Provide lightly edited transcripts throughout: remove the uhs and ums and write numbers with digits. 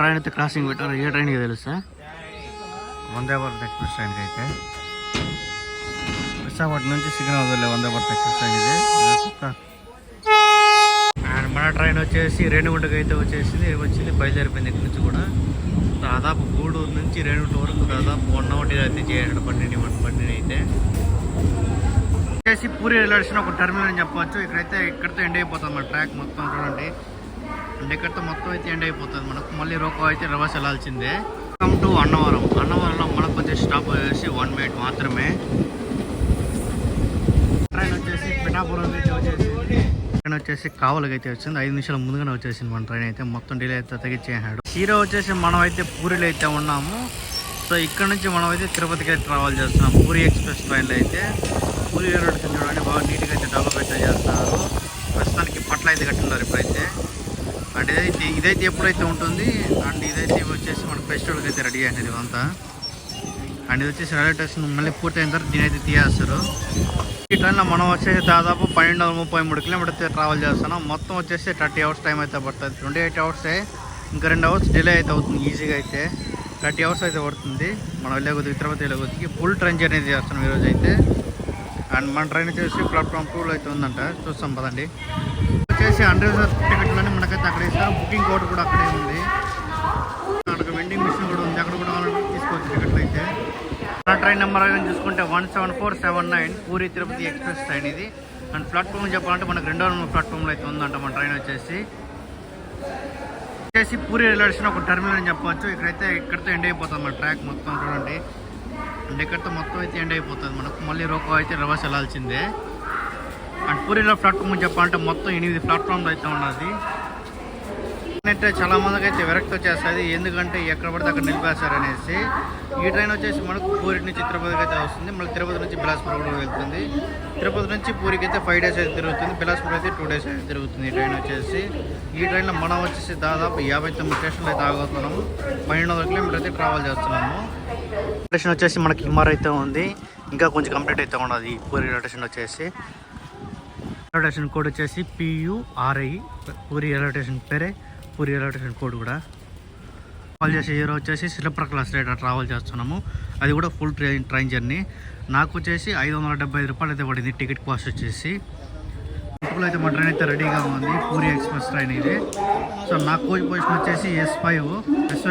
Train అయితే crossing పెట్టారు. ఏ ట్రైన్కి తెలుసా? వందే భారత్ ఎక్స్ప్రెస్ ట్రైన్కి అయితే విశాఖపట్నం నుంచి సికింద్రాబాద్ వందే భారత్ ఎక్స్ప్రెస్ ట్రైన్ ఇది. అండ్ మన ట్రైన్ వచ్చేసి రేణిగుంటకి అయితే వచ్చింది బయలుదేరిపోయింది. ఇక్కడ నుంచి కూడా దాదాపు గూడూరు నుంచి రేణిగుంట వరకు దాదాపు 1 hour అయితే చేయాలి బండిని అయితే వచ్చేసి పూరి రైల్వే స్టేషన్ ఒక టర్మినల్ అని చెప్పవచ్చు. ఇక్కడితో ఎండ్ అయిపోతుంది మన ట్రాక్ మొత్తం చూడండి. అంటే ఇక్కడితో మొత్తం అయితే ఎండ్ అయిపోతుంది మనకు. మళ్ళీ రోకో అయితే రివర్స్ వెళ్ళాల్సిందే. కమ్ టు అన్నవరంలో మనకు వచ్చే స్టాప్ వచ్చేసి 1 minute మాత్రమే. ట్రైన్ వచ్చేసి పిఠాపురం అయితే ట్రైన్ వచ్చేసి కావలికి అయితే వచ్చింది. 5 నిమిషాల ముందుగానే వచ్చేసింది మన ట్రైన్ అయితే. మొత్తం డిలే అయితే తగ్గించేసాడు. హీరో వచ్చేసి మనం అయితే పూరిలో అయితే ఉన్నాము. సో ఇక్కడ నుంచి మనం అయితే తిరుపతికి అయితే ట్రావెల్ చేస్తున్నాం పూరి ఎక్స్ప్రెస్ ట్రైన్లో అయితే. పూరి రైల్వే స్టేషన్ చూడండి బాగా నీట్గా అయితే డెవలప్ అయితే చేస్తున్నారు. ప్రస్తుతానికి పట్ల అయితే కట్టున్నారు ఇప్పుడైతే. అండ్ ఇదైతే ఎప్పుడైతే ఉంటుంది. అండ్ ఇదైతే వచ్చేసి మన ఫెస్టివల్కి అయితే రెడీ అయింది ఇదంతా. అండ్ ఇది వచ్చేసి రైల్వే స్టేషన్ మళ్ళీ పూర్తయిన తర్వాత దీని అయితే తీయేస్తారు. ఈ ట్రైన్లో మనం వచ్చేసి దాదాపు 1233 కిలోమీటర్స్ ట్రావెల్ చేస్తున్నాం. మొత్తం వచ్చేసి 30 hours టైం అయితే పడుతుంది. 28 hours ఇంకా 2 hours డిలే అయితే అవుతుంది. ఈజీగా అయితే 30 hours అయితే పడుతుంది. మనం వెళ్ళే తిరుపతి వెళ్ళే ఫుల్ ట్రైన్ జర్నీ చేస్తున్నాం ఈరోజు అయితే. అండ్ మన ట్రైన్ వచ్చేసి ప్లాట్ఫామ్ 2లో అయితే ఉందంట. చూస్తాం పదండి. వచ్చేసి అన్రిజర్వ్ టికెట్లని మనకైతే అక్కడ ఇస్తారు. బుకింగ్ కోడ్ కూడా అక్కడే ఉంది. అక్కడ వెండింగ్ మిషన్ కూడా ఉంది. అక్కడ కూడా తీసుకోవచ్చు టికెట్లు అయితే. మన ట్రైన్ నెంబర్ చూసుకుంటే 17479 పూరి తిరుపతి ఎక్స్ప్రెస్ ట్రైన్ ఇది. అండ్ ప్లాట్ఫామ్ చెప్పాలంటే మనకు 2వ నెంబర్ ప్లాట్ఫామ్లో అయితే ఉందంట మన ట్రైన్ వచ్చేసి పూరి రైల్వే స్టేషన్ ఒక టర్మినల్ అని చెప్పవచ్చు. ఇక్కడితో ఎండ్ అయిపోతుంది మన ట్రాక్ మొత్తం చూడండి. అండ్ ఇక్కడితో మొత్తం అయితే ఎండ్ అయిపోతుంది మనకు. మళ్ళీ రోకో అయితే రివర్స్ వెళ్ళాల్సిందే. అండ్ పూరిలో ప్లాట్ఫామ్ చెప్పాలంటే మొత్తం 8 ప్లాట్ఫామ్లు అయితే ఉన్నది. అయితే చాలా మందికి అయితే విరక్తి వచ్చేస్తుంది. ఎందుకంటే ఎక్కడ పడితే అక్కడ నిలిపేస్తారు అనేసి. ఈ ట్రైన్ వచ్చేసి మనకు పూరి నుంచి తిరుపతికి అయితే వస్తుంది. మళ్ళీ తిరుపతి నుంచి బిలాస్పూర్ కూడా వెళ్తుంది. తిరుపతి నుంచి పూరికి అయితే 5 days అయితే తిరుగుతుంది. బిలాస్పూర్ అయితే 2 days అయితే తిరుగుతుంది ఈ ట్రైన్ వచ్చేసి. ఈ ట్రైన్లో మనం వచ్చేసి దాదాపు 59 స్టేషన్లు అయితే ఆగుతున్నాము. 1200 కిలోమీటర్ అయితే ట్రావెల్ చేస్తున్నాము. స్టేషన్ వచ్చేసి మనకి హిమార్ అయితే ఉంది. ఇంకా కొంచెం కంప్లీట్ అయితే ఉన్నది ఈ పూరి రైల్వే స్టేషన్ వచ్చేసి. రైల్వే స్టేషన్ కోడ్ వచ్చేసి PURI. పూరి రైల్వే స్టేషన్ పేరే పూరి రైల్వే స్టేషన్ కోడ్ కూడా. ట్రావెల్ చేసే హీరో వచ్చేసి స్లీపర్ క్లాస్ రైడ్ ట్రావెల్ చేస్తున్నాము. అది కూడా ఫుల్ ట్రైన్ జర్నీ. నాకు వచ్చేసి 575 రూపాయలు అయితే పడింది టికెట్ కాస్ట్ వచ్చేసి. ఇప్పుడు అయితే మన ట్రైన్ అయితే రెడీగా ఉంది. పూరి ఎక్స్ప్రెస్ ట్రైన్ ఇది. సో నాకు కోచ్ పొజిషన్ వచ్చేసి S5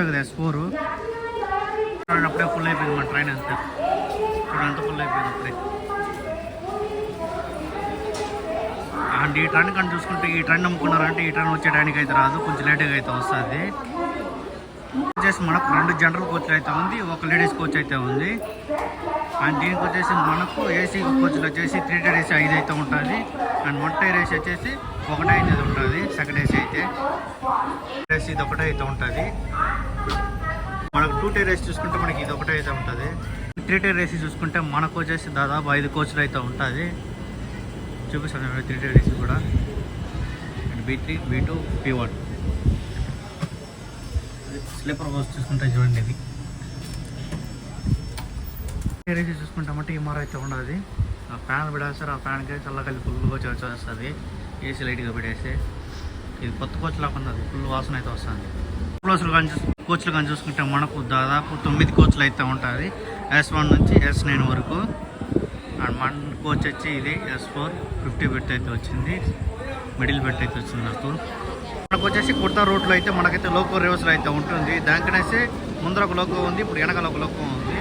కదా S4. అప్పుడే ఫుల్ అయిపోయింది మన ట్రైన్ అంతా. చూడండి ఫుల్ అయిపోయింది అప్పుడే. అండ్ ఈ ట్రైన్ కానీ చూసుకుంటే ఈ ట్రైన్ నమ్ముకున్నారంటే ఈ ట్రైన్ వచ్చే టైంకి అయితే రాదు. కొంచెం లేట్గా అయితే వస్తుంది. వచ్చేసి మనకు 2 జనరల్ కోచ్లు అయితే ఉంది. ఒక లేడీస్ కోచ్ అయితే ఉంది. అండ్ దీనికి వచ్చేసి మనకు ఏసీ కోచ్లు వచ్చేసి 3 tier AC 5 అయితే ఉంటుంది. అండ్ 1 tier AC వచ్చేసి 1 అయితే ఉంటుంది. సెకండ్ ఏసీ అయితే ఏసీ ఇది 1 అయితే ఉంటుంది. మనకు 2 tier AC చూసుకుంటే మనకి ఇది 1 అయితే ఉంటుంది. 3 tier AC చూసుకుంటే మనకు వచ్చేసి దాదాపు 5 కోచ్లు అయితే ఉంటుంది. చూపిస్తాను 3 tier AC కూడా. And B3 B2 P1 sleeper bus చూసుకుంటే చూడండి. ఇది tier AC చూసుకుంటామంటే హిమార్ అయితే ఉండదు. ఆ ఫ్యాన్ పెడేస్తారు. ఆ ఫ్యాన్కి చల్లకల్లి ఫుల్గా వచ్చేస్తుంది. ఏసీ లైట్గా పెట్టేసి ఇది కొత్త కోచ్ లాగా ఉన్నది. ఫుల్ వాసన అయితే వస్తుంది. కోచ్లు కానీ చూసుకుంటే మనకు దాదాపు 9 కోచ్లు అయితే ఉంటుంది. S1 నుంచి S9 వరకు. అండ్ మన కోచ్ వచ్చి ఇది S4 50 బెడ్ అయితే వచ్చింది. మిడిల్ బెడ్ అయితే వచ్చింది నాకు. మనకు వచ్చేసి కొత్త రూట్లో అయితే మనకైతే లోకో రివర్స్లో అయితే ఉంటుంది. దానికనేసి ముందర ఒక లోకో ఉంది. ఇప్పుడు వెనకాల ఒక లోకో ఉంది.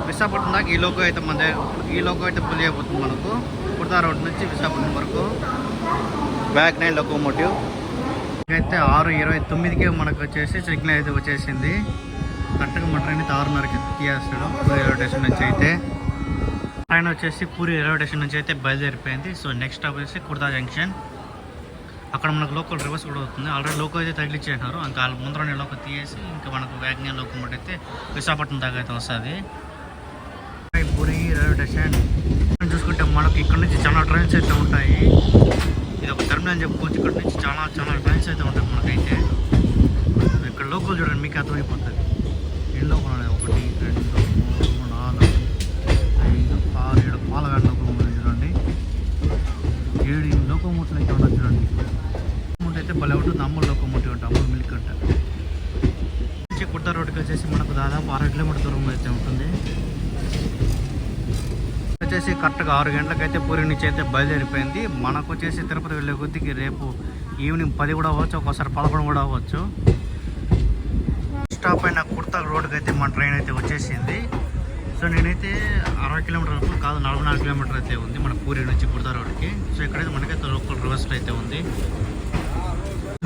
విశాఖపట్నం దాకా ఈ లోకో అయితే ఫుల్ అయిపోతుంది మనకు. కొత్త రోడ్ నుంచి విశాఖపట్నం వరకు బ్యాక్ 9 లోకోమోటివ్ అయితే 6:29కే మనకు వచ్చేసి సిగ్నల్ అయితే వచ్చేసింది. కరెక్ట్గా మన ట్రైన్ అయితే 6:30కి తీయేస్తాడు పూరి రైల్వే స్టేషన్ నుంచి అయితే. ట్రైన్ వచ్చేసి పూరి రైల్వే స్టేషన్ నుంచి అయితే బయలుదేరిపోయింది. సో నెక్స్ట్ స్టాప్ వచ్చేసి కుర్తా జంక్షన్. అక్కడ మనకు లోకల్ రివర్స్ కూడా అవుతుంది. ఆల్రెడీ లోకో అయితే తగిలిచ్చేసినారు. ఇంకా ముందరనే లోకో తీయేసి ఇంకా మనకు వ్యాగ్నియన్ లోకోమోటివ్ అయితే విశాఖపట్నం దాకా అయితే వస్తుంది. పూరి రైల్వే స్టేషన్ చూసుకుంటే మనకు ఇక్కడ నుంచి చాలా ట్రైన్స్ అయితే ఉంటాయి. ఇది ఒక టర్మినల్ అని చెప్పుకోవచ్చు. ఇక్కడ నుంచి చాలా ట్రైన్స్ అయితే ఉంటాయి మనకైతే. ఇక్కడ లోకల్ చూడండి మీకు అర్థమైపోతుంది. ఎన్ని లోకల్ ఉన్నాయి 1 2 3 4 5 6 7 పాలగాడ లోకల్ చూడండి. 7 లోకోమోటివ్లు అయితే ఉన్నాయి చూడండి. అయితే భలే ఉంటుంది. అమూల్ లోకోమోటివ్ అంటే అమూల్ మిల్క్ అంటే రోడ్కి వచ్చేసి మనకు దాదాపు 6 కిలోమీటర్ దూరంలో అయితే ఉంటుంది. వచ్చేసి కరెక్ట్గా 6 గంటలకైతే పూరి నుంచి అయితే బయలుదేరిపోయింది. మనకు వచ్చేసి తిరుపతి వెళ్ళే కొద్దికి రేపు ఈవినింగ్ 10 కూడా అవ్వచ్చు, ఒక్కోసారి 11 కూడా అవ్వచ్చు. స్టాప్ అయిన కుర్తా రోడ్కి అయితే మన ట్రైన్ అయితే వచ్చేసింది. సో నేనైతే 60 కిలోమీటర్ కాదు 44 కిలోమీటర్ అయితే ఉంది మన పూరి నుంచి కుర్తా రోడ్కి. సో ఇక్కడైతే మనకైతే లోకల్ రివర్స్ అయితే ఉంది.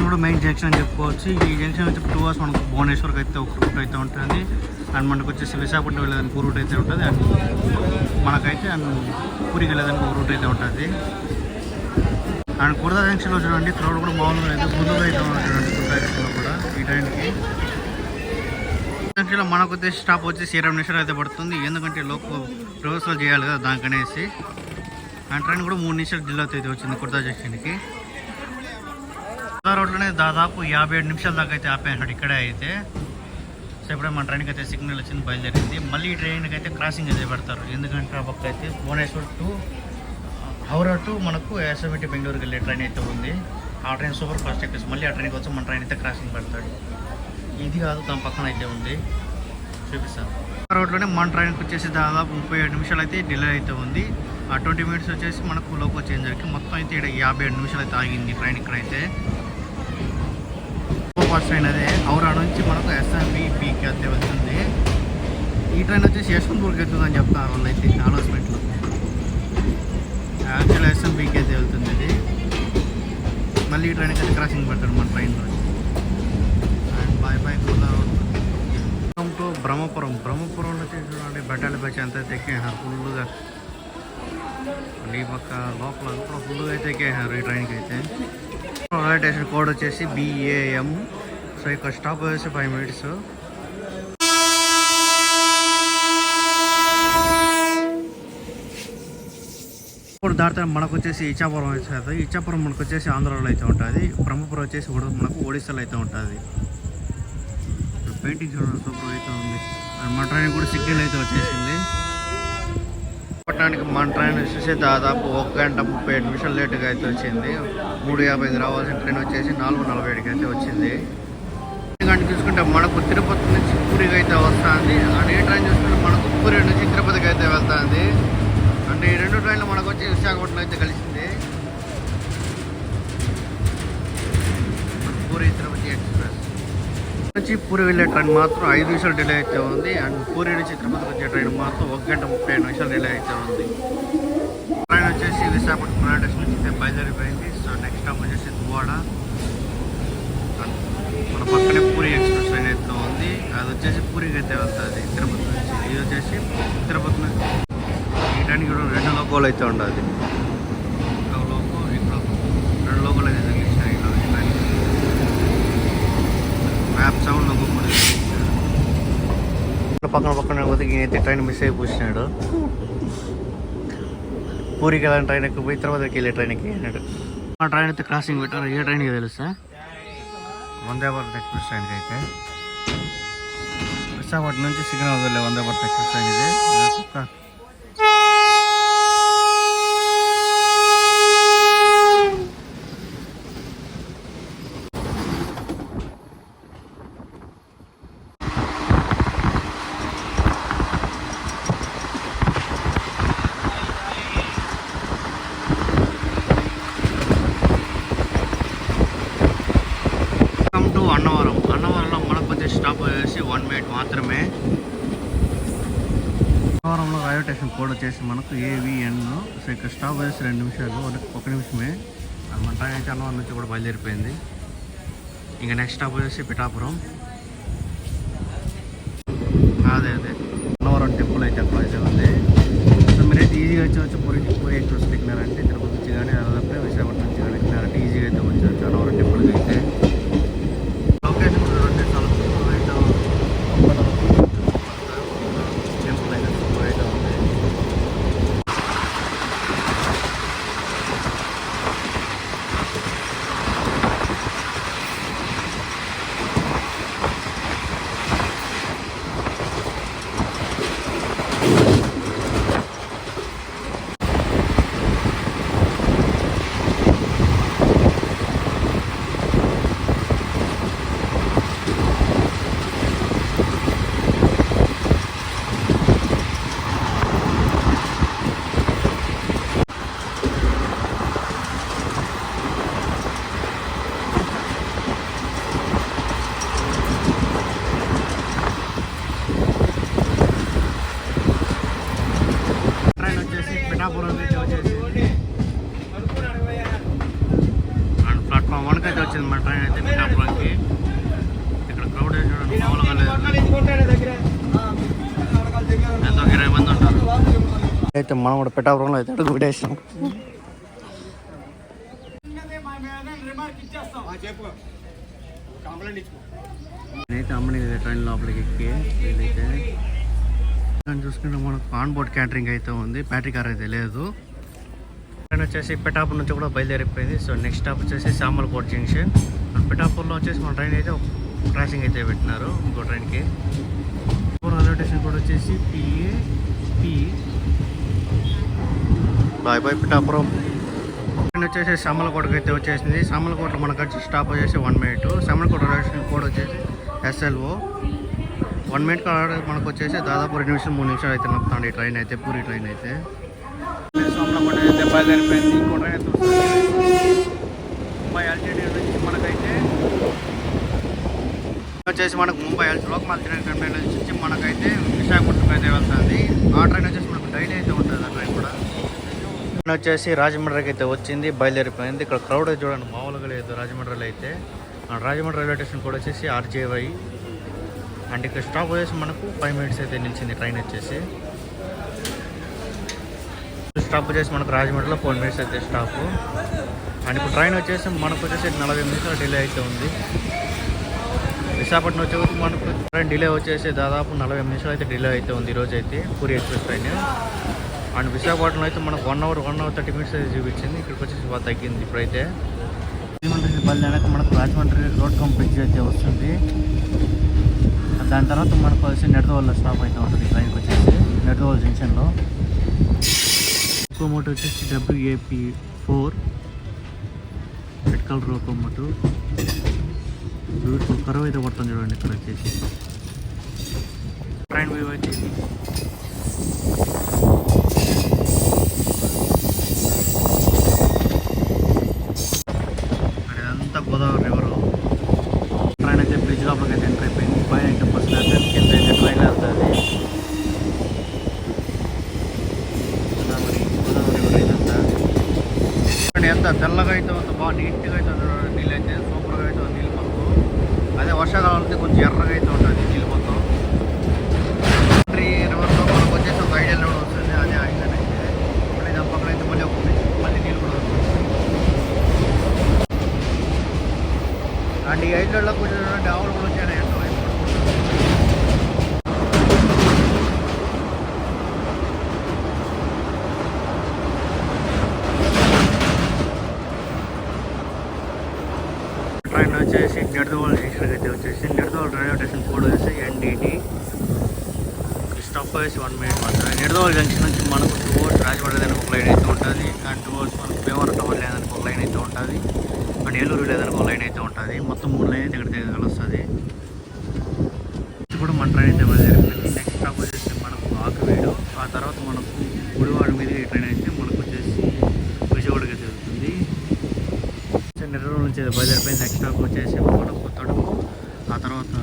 కూడా మెయిన్ జంక్షన్ అని చెప్పుకోవచ్చు. ఈ జంక్షన్ వచ్చి 2 hours మనకు భువనేశ్వర్కి అయితే ఒక రూట్ అయితే ఉంటుంది. అండ్ మనకు వచ్చేసి విశాఖపట్నం వెళ్ళేదానికి ఒక రూట్ అయితే ఉంటుంది. అండ్ మనకైతే అండ్ పూరికి వెళ్ళేదానికి ఒక రూట్ అయితే ఉంటుంది. అండ్ కుర్తా జంక్షన్లో చూడండి క్రౌడ్ కూడా మామూలుగా అయితే ముందుగా అయితే ఉంటుంది కుర్తా జంక్షన్లో కూడా. ఈ ట్రైన్కి జంక్షన్లో మనకు వచ్చేసి స్టాప్ వచ్చేసి 20 నిమిషాలు అయితే పడుతుంది. ఎందుకంటే లోకల్ రివర్సల్ చేయాలి కదా దానికనేసి. అండ్ ట్రైన్ కూడా 3 నిమిషాలు డిలే అయితే వచ్చింది కుర్తా జంక్షన్కి. రోడ్లోనే దాదాపు 57 నిమిషాల దాకా అయితే ఆపేసాడు ఇక్కడే అయితే. సో ఇప్పుడే మన ట్రైన్కి అయితే సిగ్నల్ వచ్చింది, బయలుదేరింది. మళ్ళీ ఈ ట్రైన్కి అయితే క్రాసింగ్ అయితే పెడతారు. ఎందుకంటే ఆ పక్క అయితే భువనేశ్వర్ టు హౌరా టు మనకు ఎస్ఎంటి బెంగళూరుకి వెళ్ళే ట్రైన్ అయితే ఉంది. ఆ ట్రైన్ సూపర్ ఫాస్ట్ ఎక్కేసి మళ్ళీ ఆ ట్రైన్కి వచ్చి మన ట్రైన్ అయితే క్రాసింగ్ పెడతాడు. ఇది కాదు దాని పక్కన అయితే ఉంది, చూపిస్తాను. రోడ్లోనే మన ట్రైన్కి వచ్చేసి దాదాపు 37 నిమిషాలు అయితే డిలే అయితే ఉంది. ఆ 20 మినిట్స్ వచ్చేసి మనకు లోకల్ చేంజర్కి మొత్తం అయితే ఇక్కడ 57 నిమిషాలు అయితే ఆగింది ట్రైన్ ఇక్కడైతే. ఫాస్ట్ ట్రైన్ అదే హౌరా నుంచి మనకు ఎస్ఎంబికి అయితే వెళ్తుంది. ఈ ట్రైన్ వచ్చేసి యశ్వంతపూర్కి వెళ్తుందని చెప్తారు వాళ్ళు అయితే అనౌన్స్మెంట్లో. యాక్చువల్ ఎస్ఎంబికి అయితే వెళ్తుంది ఇది. మళ్ళీ ఈ ట్రైన్కి అయితే క్రాసింగ్ పెడతారు మన ట్రైన్లో. అండ్ బాయ్ టు బ్రహ్మపురంలో వచ్చేసి చూడండి బెట్టాల బ్యాచ్ అంతా అయితే ఎక్కేసారు ఫుల్గా. ఈ పక్క లోపల కూడా ఫుల్గా అయితే ఎక్కేసారు ఈ ట్రైన్కి అయితే. రైల్వే స్టేషన్ కోడ్ వచ్చేసి BAM. సో ఇక్కడ స్టాప్ వచ్చేసి 5 minutes. ఇప్పుడు దాటితే మనకు వచ్చేసి ఇచ్చాపురం వచ్చేది. ఇచ్చాపురం మనకు వచ్చేసి ఆంధ్రాలో అయితే ఉంటుంది. బ్రహ్మపురం వచ్చేసి మనకు ఒడిస్సాలో అయితే ఉంటుంది. పెయింటింగ్ చూడండి సూపర్ అయితే ఉంది. అండ్ మన ట్రైన్ కూడా సిగ్నల్ అయితే వచ్చేసింది. పట్టణానికి మన ట్రైన్ వచ్చేసి దాదాపు 1 గంట 37 నిమిషాలు లేటుగా అయితే వచ్చింది. 3:50కి రావాల్సిన ట్రైన్ వచ్చేసి 4:47కి అయితే వచ్చింది. గంట చూసుకుంటే మనకు తిరుపతి నుంచి పూరికి అయితే వస్తుంది. అండ్ ఈ ట్రైన్ చూసుకుంటే మనకు పూరి నుంచి తిరుపతికి అయితే వెళ్తుంది. అంటే ఈ 2 ట్రైన్లు మనకు వచ్చి విశాఖపట్నం అయితే కలిసింది. పూరి తిరుపతి ఎక్స్ప్రెస్ నుంచి పూరి వెళ్ళే ట్రైన్ మాత్రం 5 నిమిషాలు డిలే అయితే ఉంది. అండ్ పూరి నుంచి తిరుపతికి వచ్చే ట్రైన్ మాత్రం 1 గంట 35 నిమిషాలు డిలే అయితే ఉంది. ట్రైన్ వచ్చేసి విశాఖపట్నం రైల్వే స్టేషన్ నుంచి అయితే బయలుదేరిపోయింది. సో నెక్స్ట్ స్టాప్ వచ్చేసి దువ్వాడ. మన పక్కనే పూరి ఎక్స్ప్రెస్ ట్రైన్ అయితే ఉంది. అది వచ్చేసి పూరికి అయితే వెళ్తుంది తిరుపతి నుంచి. ఇది వచ్చేసి తిరుపతి నుంచి ఈ ట్రైన్కి కూడా 2 లోకోలు అయితే ఉండాలి. ఇక్కడ లోకో ఇక్కడ 2 లోకోలు అయితే తగ్గించాయి. మ్యాప్ సౌండ్ లోకో పక్కన పోతే ఈయనైతే ట్రైన్ మిస్ అయి కూర్చున్నాడు. పూరికి వెళ్ళిన ట్రైన్ ఎక్కిపోయి తిరుపతికి వెళ్ళే ట్రైన్కి వెళ్ళాడు. ఆ ట్రైన్ అయితే క్రాసింగ్ పెట్టారు. ఏ ట్రైన్కి తెలుసా? వందే భారత్ ఎక్స్ప్రెస్ ట్రైన్కి అయితే. విశాఖపట్నం నుంచి సిగ్నల్ వదిలే వందే భారత్ ఎక్స్ప్రెస్ ట్రైన్ ఇది. అన్నవరంలో మనకు వచ్చే స్టాప్ వచ్చేసి 1 minute మాత్రమే. అన్నవరంలో రైల్వే స్టేషన్ కోడ్ వచ్చేసి మనకు AVN. సో ఇక్కడ స్టాప్ వచ్చేసి 2 నిమిషాలు, 1 నిమిషమే. మన ట్రైన్ అయితే అన్నవరం నుంచి కూడా బయలుదేరిపోయింది. ఇంకా నెక్స్ట్ స్టాప్ వచ్చేసి పిఠాపురం. అదే అన్నవరం టెంపుల్ అయితే అక్కడ అయితే ఉంది. సో మీరైతే ఈజీగా వచ్చి పూరి ఎక్స్ప్రెస్ ఎక్కినారంటే తిరుపతి నుంచి కానీ అలాగే విశాఖపట్నం నుంచి కానీ ఎక్కినారంటే ఈజీగా అయితే వచ్చి అన్నవరం టెంపుల్కి అయితే. పిఠాపురం అయితే వచ్చేసింది. అండ్ ప్లాట్ఫామ్ 1 అయితే వచ్చింది మన ట్రైన్ అయితే పిఠాపురంకి. ఇక్కడ క్రౌడ్ చూడండి మామూలుగా లేదు, ఎంతో 20 మంది ఉంటారు. అయితే మనం కూడా పిఠాపురంలో అయితే అడుగు పెట్టేసాం. నేనైతే అమ్మని ట్రైన్ లోపలికి ఎక్కి వీళ్ళైతే చూసుకుంటే మనకు ఆన్ బోర్డ్ క్యాటరింగ్ అయితే ఉంది, బ్యాటరీ కార్ అయితే లేదు. ట్రైన్ వచ్చేసి పిఠాపూర్ నుంచి కూడా బయలుదేరిపోయింది. సో నెక్స్ట్ స్టాప్ వచ్చేసి సామర్లకోట జంక్షన్. పిఠాపూర్లో వచ్చేసి మన ట్రైన్ అయితే క్రాసింగ్ అయితే పెట్టినారు ఇంకో ట్రైన్కి. రైల్వే స్టేషన్ కూడా వచ్చేసి PAP. Bye bye Pithapuram. Train వచ్చేసి సామర్లకోటకి అయితే వచ్చేసింది. సామర్లకోటలో మనకు వచ్చి స్టాప్ వచ్చేసి 1 minute. Samarlakota railway station code వచ్చేసి SLO. 1 minute మనకు వచ్చేసి దాదాపు 2 నిమిషాలు 3 నిమిషాలు అయితే నడుపుతాండి ఈ ట్రైన్ అయితే, పూరి ట్రైన్ అయితే. సామర్లకోట అయితే బయలుదేరిపోయింది. ఇంకో ట్రైన్ అయితే ముంబై LTD నుంచి మనకైతే వచ్చేసి మనకు ముంబై లోకమాన్య తిలక్ టెర్మినల్ నుంచి మనకైతే విశాఖపట్నం అయితే వెళ్తుంది. ఆ ట్రైన్ వచ్చేసి మనకు డైలీ అయితే ఉంటుంది. ఆ ట్రైన్ కూడా వచ్చేసి రాజమండ్రికి అయితే వచ్చింది, బయలుదేరిపోయింది. ఇక్కడ క్రౌడ్ అయితే చూడండి మామూలుగా లేదు రాజమండ్రిలో అయితే. రాజమండ్రి రైల్వే స్టేషన్ కూడా వచ్చేసి RJY. అండ్ ఇక్కడ స్టాప్ వచ్చేసి మనకు 5 minutes అయితే నిలిచింది ట్రైన్ వచ్చేసి. స్టాప్ వచ్చేసి మనకు రాజమండ్రిలో 4 minutes అయితే స్టాప్. అండ్ ఇప్పుడు ట్రైన్ వచ్చేసి మనకు వచ్చేసి 40 నిమిషాలు డిలే అయితే ఉంది. విశాఖపట్నం వచ్చేసి మనకు ట్రైన్ డిలే వచ్చేసి దాదాపు 40 నిమిషాలు అయితే డిలే అయితే ఉంది ఈరోజు అయితే puri express train. And Visakhapatnam అయితే మనకు 1 hour 30 minutes అయితే చూపించింది. ఇక్కడికి వచ్చేసి బాగా తగ్గింది ఇప్పుడైతే. రాజమండ్రి బయలుదేరాక మనకు రాజమండ్రి రోడ్ బ్రిడ్జ్ అయితే వస్తుంది. దాని తర్వాత మనకు వచ్చి నెడదవోలులో స్టాప్ అయితే ఉంటుంది ట్రైన్కి వచ్చేసి నెడదవోలు జంక్షన్లో. లోకోమోటివ్ వచ్చేసి WAP4 red colour locomotive. Beautiful curve అయితే పడుతుంది చూడండి ఇక్కడ వచ్చేసి. ట్రైన్ వ్యూ వచ్చేసి ఇదంతా గోదావరి రివర్. ట్రైన్ అయితే బ్రిడ్జ్ లోపలికి అయితే ఎంటర్ అయిపోయింది. పైన అయితే బస్సులు వెళ్తాయి, కింద అయితే ట్రైన్ వెళ్తుంది. గోదావరి రివర్ ఇదంతా ఎంత తెల్లగా అయితే ఉంది, బాగా నీట్గా అయితే నీళ్ళు అయితే సూపర్గా అయితే ఉంది నీళ్ళు మొత్తం. అదే వర్షాకాలం అయితే కొంచెం ఎర్రగా అయితే ఉంటుంది నీళ్ళు మొత్తం. రివర్లో మనకు వచ్చేసి ఒక ఐడియల్ రోడ్ వస్తుంది, అదే ఐలాండ్ అయితే. మళ్ళీ దాని పక్కన అయితే మళ్ళీ నీళ్ళు కూడా వస్తుంది. అండ్ ఈ ఐలాండ్లో కొంచెం ఆవులు కూడా వచ్చాయి ఎంతో వైపు ట్రైన్ వచ్చేసి నెడదవోలు జంక్షన్కి అయితే వచ్చేసి నెడదవోలు రైల్వే స్టేషన్ కోడ్ వచ్చేసి NDT. స్టాప్ వచ్చేసి 1 minute మాత్రమే. నెడదవోలు జంక్షన్ నుంచి మనకు టువర్డ్స్ రాజమండ్రి లేదని ఒక లైన్ అయితే ఉంటుంది. అండ్ టువర్డ్స్ మనకు భీమవరం టవర్ లేదని ఒక లైన్ అయితే ఉంటుంది. అండ్ ఏలూరు లేదని ఒక లైన్ అయితే ఉంటుంది. మొత్తం 3 లైన్ అయితే ఇక్కడ కలుస్తుంది. ఇప్పుడు మన ట్రైన్ అయితే బయలుదేరిపోయింది. నెక్స్ట్ స్టాప్ వచ్చేసి మనకు ఆకువీడు. ఆ తర్వాత మనకు గుడివాడ మీద ఈ ట్రైన్ అయితే మనకు వచ్చేసి విజయవాడకి వెళ్తుంది. నెల్లూరు నుంచి బయలుదేరిపోయింది. నెక్స్ట్ స్టాప్ వచ్చేసి తణుకు, ఆ తర్వాత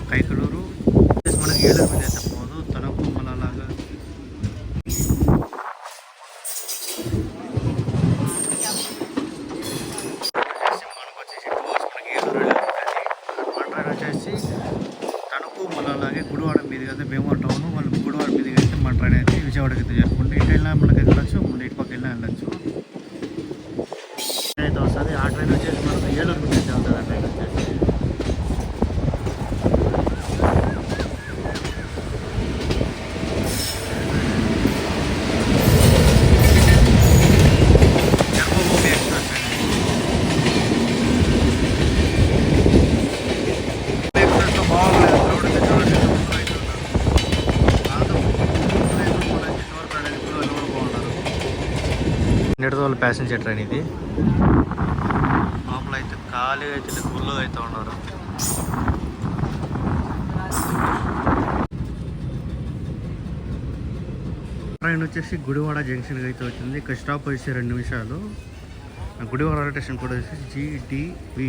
కైకలూరు. మనకి ఏలూరు మీద అయితే పోదు, తణుకు మళ్ళీ అలాగా మనకు వచ్చేసి మనకి ఏలూరు మన ట్రైన్ వచ్చేసి తణుకు మళ్ళీ అలాగే గుడివాడ మీదకి అయితే భీమవరం టౌన్ వాళ్ళు గుడివాడ మీదకి అయితే మన ట్రైన్ అయితే విజయవాడకి అయితే జరుపుకుంటే ఇటు వెళ్ళినా మనకి వెళ్ళచ్చు, ముందు ఇటు పక్క వెళ్ళినా వెళ్ళచ్చు అయితే వస్తుంది. ఆ ట్రైన్ వచ్చేసి మనకు ఏలూరు నుంచి అయితే వెళ్తుంది. ఆ ట్రైన్ వచ్చేసి జన్మభూమి ఎక్స్ప్రెస్ ఎక్స్ప్రెస్లో బాగుంటుంది. క్రౌడ్ అయితే చూడండి నెడదవోలు ప్యాసింజర్ ట్రైన్ ఇది. లోపల అయితే ఖాళీగా అయితే ఫుల్గా అయితే ఉన్నారు. ట్రైన్ వచ్చేసి గుడివాడ జంక్షన్కి అయితే వచ్చింది. ఇక్కడ స్టాప్ వచ్చేసి 2 నిమిషాలు. గుడివాడ రైల్వే స్టేషన్ కూడా వచ్చేసి GDV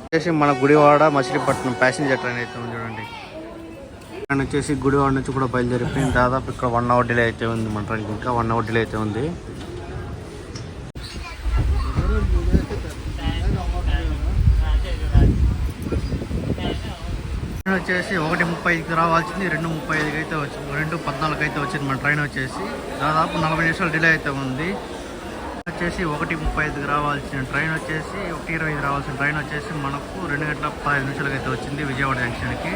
వచ్చేసి మన గుడివాడ మచిలీపట్నం ప్యాసింజర్ ట్రైన్ అయితే ఉంది చూడండి. ఇక్కడ వచ్చేసి గుడివాడ నుంచి కూడా బయలుదేరిపోయింది. దాదాపు ఇక్కడ 1 అవర్ డిలే అయితే ఉంది మన ట్రైన్కి. ఇంకా 1 అవర్ డిలే అయితే ఉంది. ట్రైన్ వచ్చేసి 1:35కి రావాల్సింది 2:35కి అయితే వచ్చింది. 2:14కి అయితే వచ్చింది మన ట్రైన్ వచ్చేసి. దాదాపు 40 నిమిషాలు డిలే అయితే ఉంది. వచ్చేసి 1:35కి రావాల్సిన ట్రైన్ వచ్చేసి 1:20కి రావాల్సిన ట్రైన్ వచ్చేసి మనకు 2:15 అయితే వచ్చింది విజయవాడ జంక్షన్కి.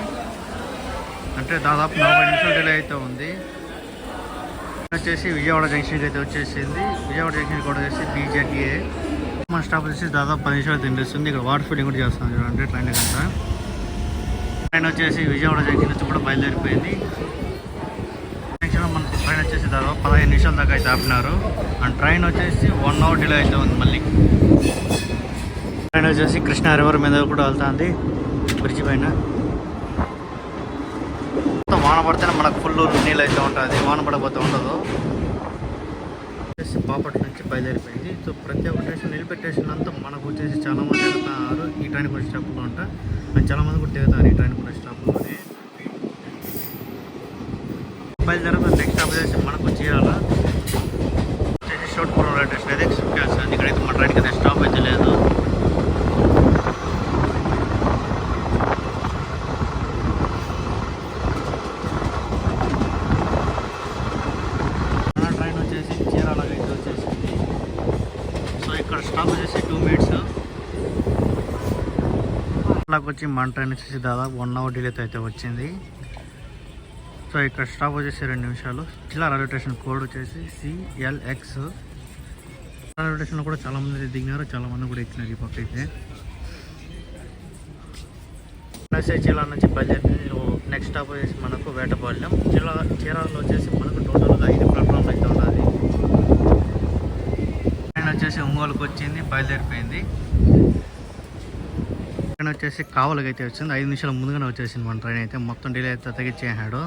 అంటే దాదాపు 40 నిమిషాలు డిలే అయితే ఉంది. వచ్చేసి విజయవాడ జంక్షన్కి అయితే వచ్చేసింది. విజయవాడ జంక్షన్ కూడా వచ్చేసి BZA మన స్టాప్ వచ్చేసి దాదాపు 10 నిమిషాలు తినిపిస్తుంది. ఇక్కడ వాటర్ ఫీలింగ్ కూడా చేస్తాం చూడండి ట్రైన్ కంతా. ట్రైన్ వచ్చేసి విజయవాడ జంక్షన్ నుంచి కూడా బయలుదేరిపోయింది. జంక్షన్లో మన ట్రైన్ వచ్చేసి దాదాపు 15 నిమిషాల దాకా అయితే ఆపినారు. అండ్ ట్రైన్ వచ్చేసి 1 అవర్ డిలే అయితే ఉంది. మళ్ళీ ట్రైన్ వచ్చేసి కృష్ణా రివర్ మీద కూడా వెళ్తుంది బ్రిడ్జి పైన. వాన పడితేనే మనకు ఫుల్ నీళ్ళు అయితే ఉంటుంది, వాన పడకపోతే ఉండదు. వచ్చేసి బాపట్ల నుంచి బయలుదేరిపోయింది. సో ప్రతి ఒక్క స్టేషన్ నిలిపెట్టేషన్ అంతా మనకు వచ్చేసి చాలామంది వెళ్తున్నారు ఈ ట్రైన్ కొన్ని స్టాప్లో ఉంటా. అండ్ చాలామంది కూడా దిగుతారు ఈ ట్రైన్ కొన్ని స్టాప్లోనే. బయలుదేరిన నెక్స్ట్ స్టాప్ వచ్చేసి మనకు చీరాల వచ్చేసి షోట్పురం రైల్వే స్టేషన్ అయితే షిఫ్ట్ చేస్తుంది. ఇక్కడైతే మన ట్రైన్కి అయితే స్టాప్ అయితే లేదు. ఇక్కడ స్టాప్ వచ్చేసి 2 మినిట్స్. అట్లాకి వచ్చి మన ట్రైన్ వచ్చేసి దాదాపు 1 అవర్ డిలే అయితే వచ్చింది. సో ఇక్కడ స్టాప్ వచ్చేసి 2 నిమిషాలు. జిల్లా రైల్వే స్టేషన్ కోడ్ వచ్చేసి CLX. రైల్వే స్టేషన్లో కూడా చాలామంది దిగినారు, చాలామంది కూడా ఎక్కినారు ఈ పక్క అయితే. జిల్లా నుంచి బయలుదేరి నెక్స్ట్ స్టాప్ వచ్చేసి మనకు వేటపాలెం. చీరాలలో వచ్చేసి మనకు టోటల్గా 5 ప్లాట్ఫామ్లు అయితే ఉన్నది. వచ్చేసి ఒంగోలుకి వచ్చింది, బయలుదేరిపోయింది. ట్రైన్ వచ్చేసి కావలికి అయితే వచ్చింది. 5 నిమిషాల ముందుగానే వచ్చేసింది మన ట్రైన్ అయితే. మొత్తం డిలే అయితే తగ్గించేసాడు.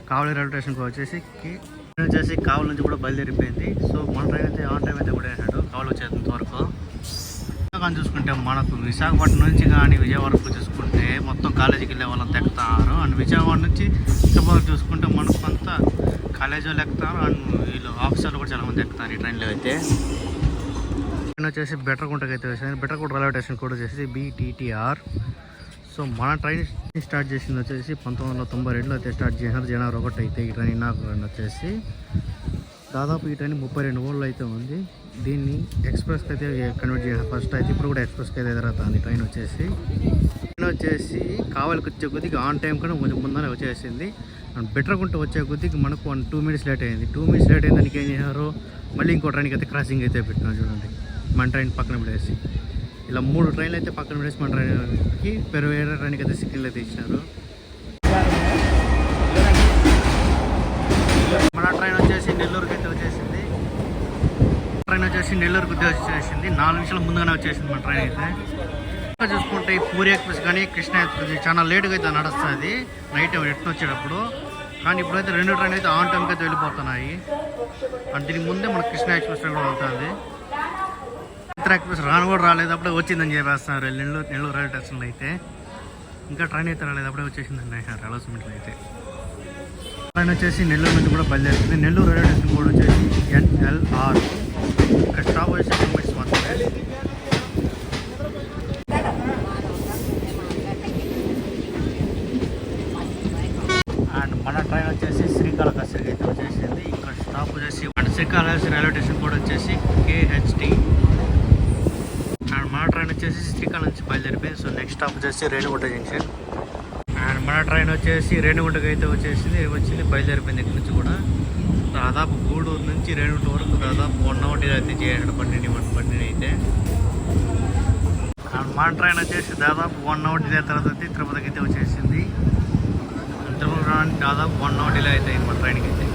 కావలి రైల్వే స్టేషన్కి వచ్చేసి కావలి నుంచి కూడా బయలుదేరిపోయింది. సో మన ట్రైన్ అయితే ఆన్ టైం అయితే కూడా వేసాడు కావలి వచ్చేంత వరకు. కానీ చూసుకుంటే మనకు విశాఖపట్నం నుంచి కానీ విజయవాడకు చూసుకుంటే మొత్తం కాలేజీకి వెళ్ళే వాళ్ళని ఎక్కుతారు. అండ్ విజయవాడ నుంచి తిరుపతికి చూసుకుంటే మనకు అంతా కాలేజీ వాళ్ళు ఎక్కుతారు. అండ్ వీళ్ళు ఆఫీసర్లు కూడా చాలామంది ఎక్కుతారు ఈ ట్రైన్లో అయితే. ట్రైన్ వచ్చేసి బెటర్గుంటకి అయితే వచ్చింది. బెటర్గుంట రైల్వే స్టేషన్ కూడా వచ్చేసి BTTR. సో మన ట్రైన్ స్టార్ట్ చేసింది వచ్చేసి 1992లో అయితే స్టార్ట్ చేసినారు. జనవరి 1 అయితే ఈ ట్రైన్ ఇనాగ్రేషన్ వచ్చేసి. దాదాపు ఈ ట్రైన్ 32 ఓళ్ళు అయితే ఉంది. దీన్ని ఎక్స్ప్రెస్కి అయితే కన్వర్ట్ చేసిన ఫస్ట్ అయితే. ఇప్పుడు కూడా ఎక్స్ప్రెస్కి అయితే ఎదురవుతుంది ట్రైన్ వచ్చేసి. ట్రైన్ వచ్చేసి కావలికి వచ్చే కొద్దిగా ఆన్ టైం కన్నా కొంచెం ముందనే వచ్చేసింది. అండ్ బెటర్గుంట వచ్చే కొద్దిగా మనకు 2 మినిట్స్ లేట్ అయింది. 2 మినిట్స్ లేట్ అయింది. దానికి ఏం చేశారు, మళ్ళీ ఇంకో ట్రైన్కి అయితే క్రాసింగ్ అయితే పెట్టినారు చూడండి. మన ట్రైన్ పక్కన పెడేసి ఇలా 3 ట్రైన్లు అయితే పక్కన పెడేసి మన ట్రైన్కి వేరే ట్రైన్కి అయితే సిగ్నల్ అయితే ఇచ్చినారు. మన ట్రైన్ వచ్చేసి నెల్లూరుకి అయితే వచ్చేసింది. ట్రైన్ వచ్చేసి నెల్లూరుకి వచ్చేసింది. 4 నిమిషాల ముందుగానే వచ్చేసింది మన ట్రైన్ అయితే. చూసుకుంటే ఈ పూరి ఎక్స్ప్రెస్ కానీ కృష్ణ ఎక్స్ప్రెస్ చాలా లేటుగా అయితే నడుస్తుంది నైట్ రిటర్న్ వచ్చేటప్పుడు. కానీ ఇప్పుడైతే 2 ట్రైన్ అయితే ఆన్ టైంకి అయితే వెళ్ళిపోతున్నాయి. అండ్ దీనికి ముందే మనకు కృష్ణ ఎక్స్ప్రెస్ కూడా వెళ్తుంది. ఇతర ఎక్స్ప్రెస్ రాను కూడా రాలేదు, అప్పుడే వచ్చిందని చెప్పేస్తున్నారు నెల్లూరు రైల్వే స్టేషన్లో అయితే. ఇంకా ట్రైన్ అయితే రాలేదు, అప్పుడే వచ్చేసిందండి అనౌన్స్మెంట్లో అయితే. ట్రైన్ వచ్చేసి నెల్లూరు నుంచి కూడా బయలుదేరుతుంది. నెల్లూరు రైల్వే స్టేషన్ కూడా వచ్చేసి NLR. ఇక్కడ స్టాప్ వచ్చేసి 2 మినిట్స్ మాత్రమే. అండ్ మన ట్రైన్ వచ్చేసి శ్రీకాళహస్తికి అయితే వచ్చేసింది. ఇక్కడ స్టాప్ వచ్చేసి శ్రీకాళహస్తి రైల్వే స్టేషన్ కూడా వచ్చేసి KHT. అండ్ మన ట్రైన్ వచ్చేసి శ్రీకాళహస్తి నుంచి బయలుదేరిపోయింది. సో నెక్స్ట్ స్టాప్ వచ్చేసి రేణిగుంట జంక్షన్. అండ్ మన ట్రైన్ వచ్చేసి రేణిగుంటకి అయితే వచ్చింది బయలుదేరిపోయింది. ఇక్కడ నుంచి కూడా దాదాపు గూడూరు నుంచి రేణిగుంట వరకు దాదాపు 1 అవర్ అయితే చేయాడు బండిని అయితే. అండ్ మన ట్రైన్ వచ్చేసి దాదాపు 1 అవర్ డిలే తర్వాత తిరుపతికి అయితే వచ్చేసింది. తిరుపతి దాదాపు 1 అవర్ డిలే అయితే మన ట్రైన్కి అయితే.